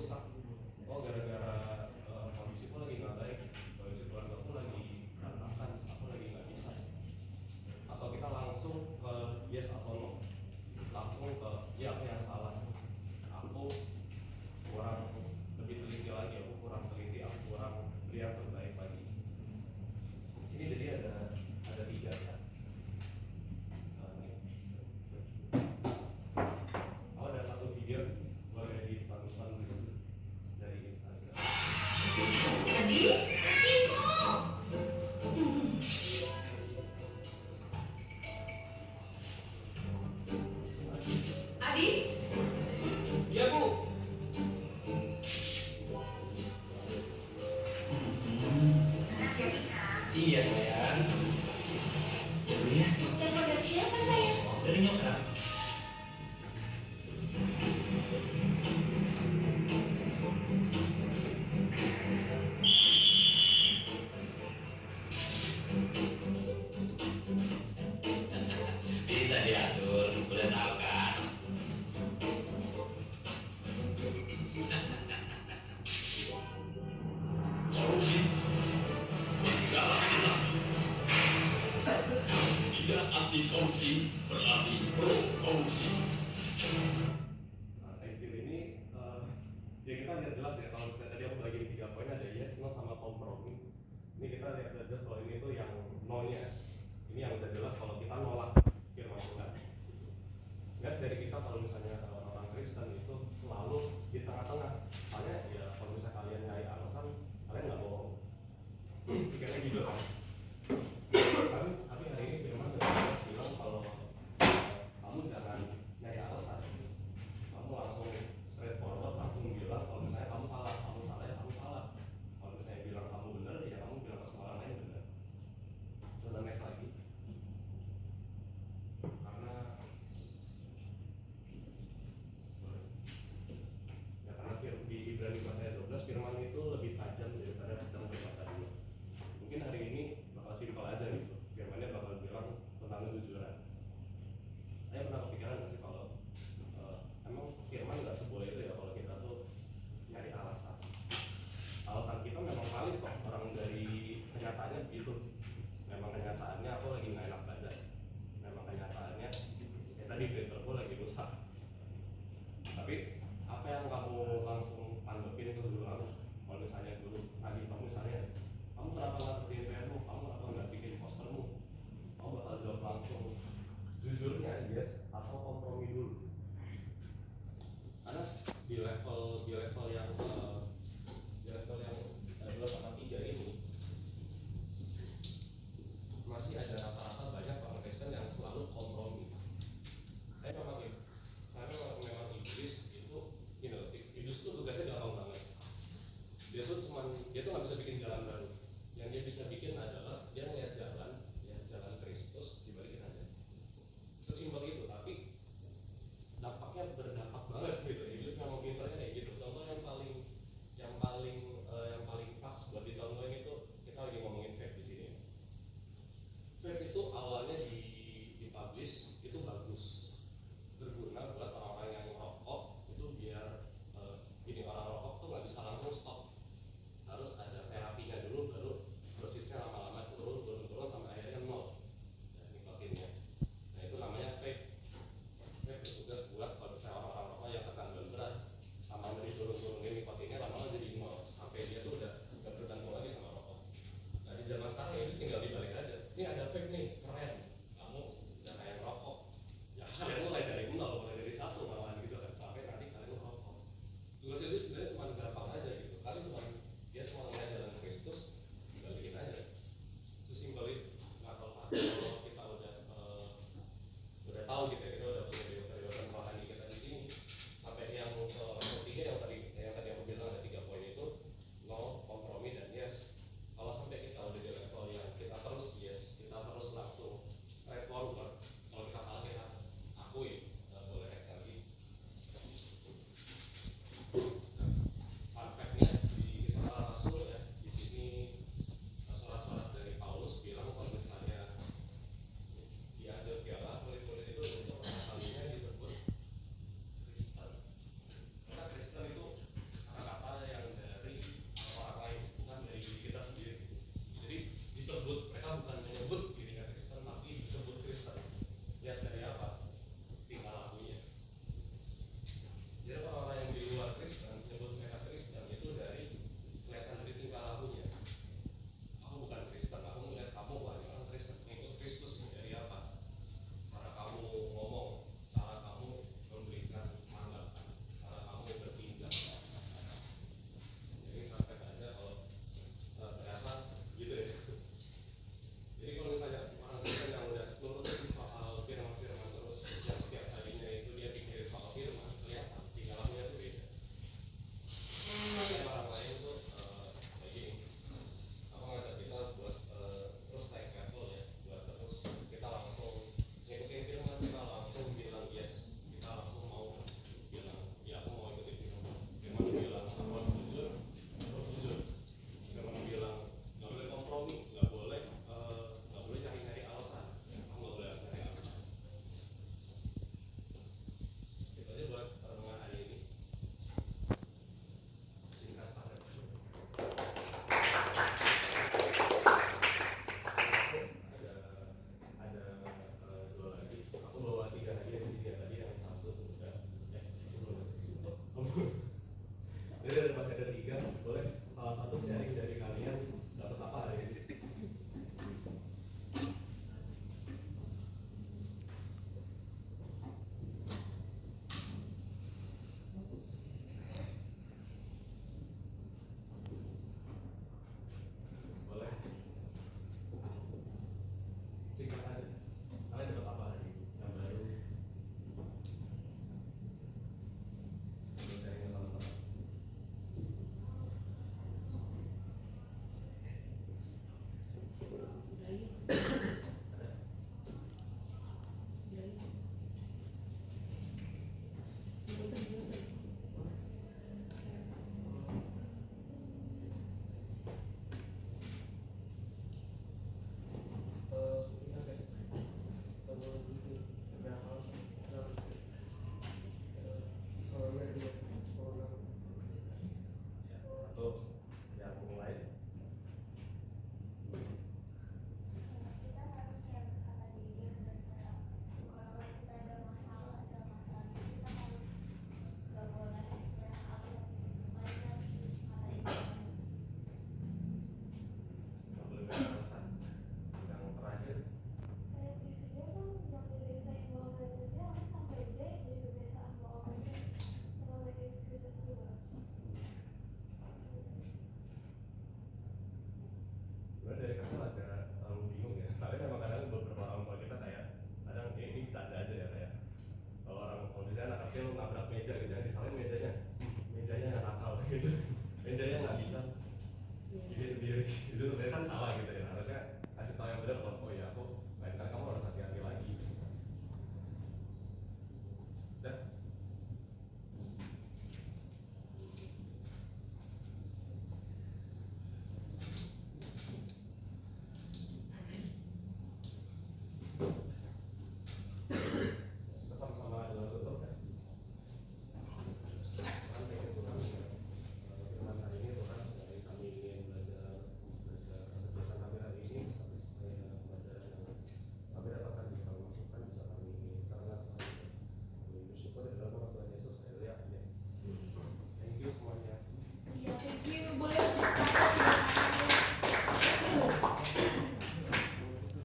rusak. Oh gara-gara kondisiku lagi nggak baik, kondisi keluargaku lagi berantakan, aku lagi nggak bisa. Atau kita langsung ke yes atau no, langsung ke ya aku yang salah, aku kurang lebih teliti lagi, aku kurang teliti, aku kurang beri yang terbaik lagi. Ini jadi ada tiga ya. Ada satu video boleh ditonton dari Instagram. Adi, Iko. Adi? Iya Bu. Iya sayang. Iya. Telepon dari siapa sayang? Dari nyokap. Bisa diatur, udah tahu kan? Korupsi, negara anak. Tidak anti korupsi berarti pro korupsi. Nah, thank you ini ya kita lihat jelas ya kalau misalnya tadi aku bagi 3 poin ada yes, no sama kompromi. Ini kita lihat jelas kalau ini tuh yang no-nya. Ini yang udah jelas kalau kita nolak firman Tuhan. Lihat dari kita kalau misalnya orang Kristen itu selalu di tengah-tengah. Soalnya ya kalau misalnya kalian nyari alasan, kalian nggak bohong. Pikirnya gitu kan. Tapi hari ini firman Tuhan bilang kalau kamu jangan nyari alasan. Kamu langsung straightforward, langsung bilang kalau misalnya kamu salah ya kamu salah. Kalau misalnya bilang kamu benar, ya kamu bilang ke semua orang lain benar. Dan next lagi, karena di Ibrani 4 ayat 12 firman itu lebih tajam daripada pedang bermata dua. Mungkin hari ini bakal simpel aja gitu, firmannya bakal bilang tentang kejujuran. Saya pernah kepikiran nggak sih kalau emang firman nggak seboleh itu ya kalau kita tuh nyari alasan. Alasan kita memang valid kok, orang dari kenyataannya begitu. Memang kenyataannya aku lagi nggak enak badan. Memang kenyataannya ya tadi printerku lagi rusak. Tapi apa yang kamu langsung tanggepin itu dulu langsung. Kalau misalnya dulu tadi kamu misalnya kamu kenapa nggak kerjain PR-mu, kamu kenapa nggak bikin postermu, kamu bakal jawab langsung jujurnya yes atau kompromi dulu. Karena di level yang 2 sama 3 ini masih ada rata-rata banyak orang Kristen yang selalu kompromi. Saya memang iblis itu, iblis itu tugasnya gampang banget. Dia tuh nggak bisa bikin jalan baru. Yang dia bisa bikin adalah dia ngeliat jalan Kristus dibalikin aja. Sesimpel itu, tapi dampaknya berdampak banget gitu. Iblis memang pintarnya kayak gitu. Contoh yang paling pas buat dicontohin itu kita lagi ngomongin vape di sini. Vape itu awalnya dipublish itu bagus, berguna buat orang-orang yang merokok itu biar orang rokok tuh nggak bisa langsung stop, harus ada terapinya dulu baru dosisnya lama-lama turun sampai akhirnya 0 ya, nikotinnya. Nah itu namanya vape. Vape bertugas buat kalau misalnya orang-orang rokok yang kecanduan berat sama turun-turunin nikotinnya lama-lama jadi 0 sampai dia tuh udah nggak tergantung lagi sama rokok. Nah di zaman sekarang ya tinggal dibalik aja. Ini ada vape nih, keren. Kamu udah kayak merokok. Ya kalian mulai dari 0, mulai dari 1 malahan gitu kan sampai nanti kalian merokok. Tugas itu sebenarnya cuma gampang